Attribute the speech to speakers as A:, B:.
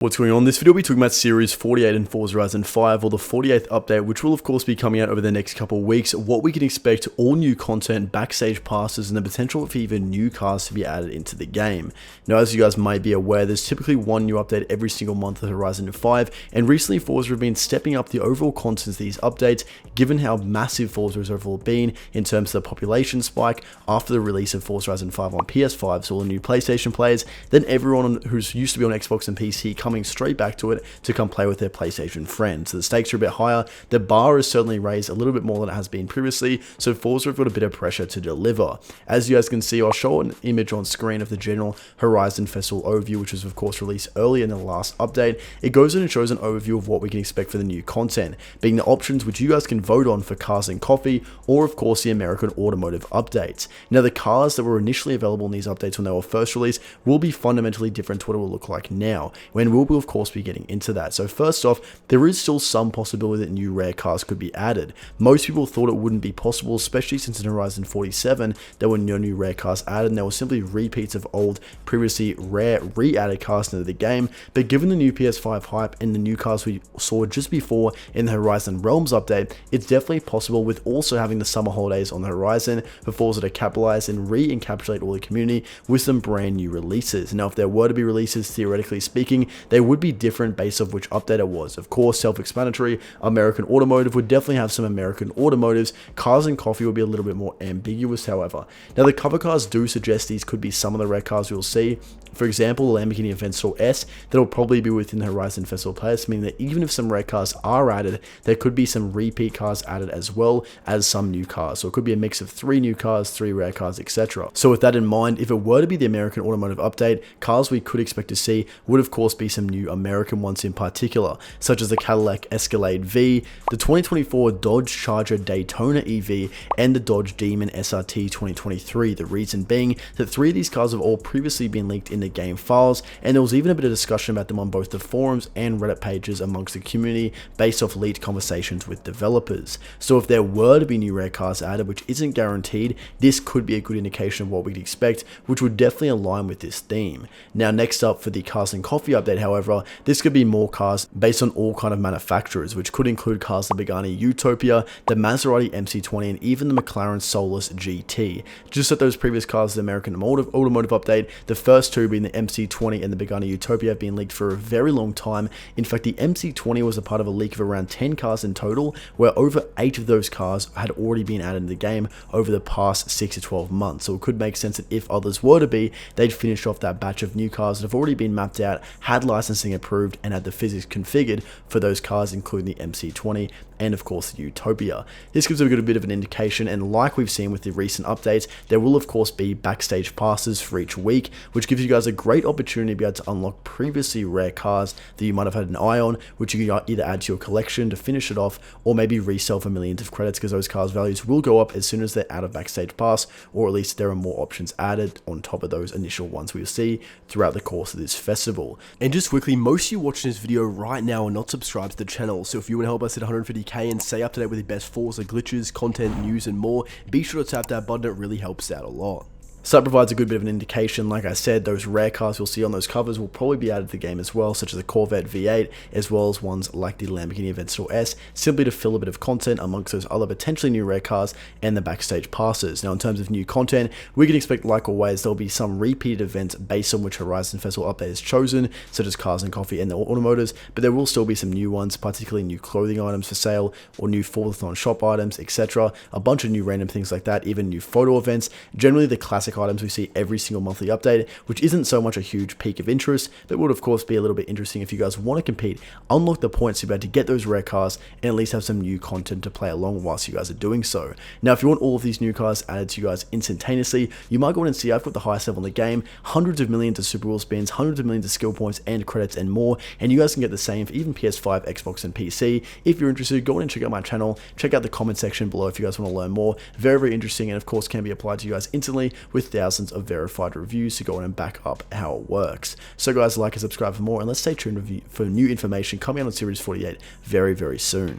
A: What's going on? This video we'll be talking about Series 48 in Forza Horizon 5, or the 48th update, which will of course be coming out over the next couple of weeks, what we can expect, all new content, backstage passes, and the potential for even new cars to be added into the game. Now, as you guys might be aware, there's typically one new update every single month of Horizon 5, and recently Forza have been stepping up the overall content of these updates, given how massive Forza has overall been in terms of the population spike after the release of Forza Horizon 5 on PS5, so all the new PlayStation players, then everyone who's used to be on Xbox and PC coming straight back to it to come play with their PlayStation friends. So the stakes are a bit higher, the bar is certainly raised a little bit more than it has been previously, so Forza have got a bit of pressure to deliver. As you guys can see, I'll show an image on screen of the general Horizon Festival overview, which was of course released earlier in the last update. It goes in and shows an overview of what we can expect for the new content, being the options which you guys can vote on for Cars and Coffee, or of course the American Automotive updates. Now, the cars that were initially available in these updates when they were first released will be fundamentally different to what it will look like now, when we'll of course be getting into that. So first off, there is still some possibility that new rare cars could be added. Most people thought it wouldn't be possible, especially since in Horizon 47 there were no new rare cars added, and there were simply repeats of old, previously rare, re-added cars into the game. But given the new PS5 hype and the new cars we saw just before in the Horizon Realms update, it's definitely possible, with also having the summer holidays on the horizon, for Forza to capitalize and re-encapsulate all the community with some brand new releases. Now, if there were to be releases, theoretically speaking, they would be different based off which update it was. Of course, self-explanatory, American Automotive would definitely have some American Automotives. Cars and Coffee will be a little bit more ambiguous, however. Now, the cover cars do suggest these could be some of the rare cars we'll see. For example, the Lamborghini Aventador S, that'll probably be within the Horizon Festival players, meaning that even if some rare cars are added, there could be some repeat cars added as well as some new cars. So it could be a mix of 3 new cars, 3 rare cars, etc. So with that in mind, if it were to be the American Automotive update, cars we could expect to see would of course be some new American ones in particular, such as the Cadillac Escalade V, the 2024 Dodge Charger Daytona EV, and the Dodge Demon SRT 2023. The reason being that 3 of these cars have all previously been leaked in the game files, and there was even a bit of discussion about them on both the forums and Reddit pages amongst the community based off leaked conversations with developers. So if there were to be new rare cars added, which isn't guaranteed, this could be a good indication of what we'd expect, which would definitely align with this theme. Now, next up for the Cars and Coffee update, however, this could be more cars based on all kind of manufacturers, which could include cars the Pagani Utopia, the Maserati MC20, and even the McLaren Solus GT. Just like those previous cars, the American Automotive update, the first 2 being the MC20 and the Pagani Utopia have been leaked for a very long time. In fact, the MC20 was a part of a leak of around 10 cars in total, where over 8 of those cars had already been added in the game over the past 6 to 12 months. So it could make sense that if others were to be, they'd finish off that batch of new cars that have already been mapped out, had licensing approved, and had the physics configured for those cars, including the MC20 and of course the Utopia. This gives a good bit of an indication, and like we've seen with the recent updates, there will of course be backstage passes for each week, which gives you guys a great opportunity to be able to unlock previously rare cars that you might have had an eye on, which you can either add to your collection to finish it off, or maybe resell for millions of credits, because those cars' values will go up as soon as they're out of backstage pass, or at least there are more options added on top of those initial ones we'll see throughout the course of this festival. And just quickly, most of you watching this video right now are not subscribed to the channel, so if you want to help us hit 150k and stay up to date with the best Forza glitches, content, news, and more, be sure to tap that button. It really helps out a lot. So that provides a good bit of an indication. Like I said, those rare cars you'll see on those covers will probably be added to the game as well, such as the Corvette V8, as well as ones like the Lamborghini Aventador S, simply to fill a bit of content amongst those other potentially new rare cars and the backstage passes. Now, in terms of new content, we can expect, like always, there'll be some repeated events based on which Horizon Festival update is chosen, such as Cars and Coffee and the Automotives, but there will still be some new ones, particularly new clothing items for sale, or new Forzathon shop items, etc. A bunch of new random things like that, even new photo events, generally the classic items we see every single monthly update, which isn't so much a huge peak of interest, but would of course be a little bit interesting if you guys want to compete, unlock the points to be able to get those rare cars, and at least have some new content to play along whilst you guys are doing so. Now, if you want all of these new cars added to you guys instantaneously, you might go in and see I've got the highest level in the game, hundreds of millions of super wheel spins, hundreds of millions of skill points and credits and more, and you guys can get the same for even PS5, Xbox, and PC. If you're interested, go in and check out my channel, check out the comment section below if you guys want to learn more. Very, very interesting, and of course can be applied to you guys instantly with thousands of verified reviews to go in and back up how it works. So guys, like and subscribe for more, and let's stay tuned for new information coming out on Series 48 very, very soon.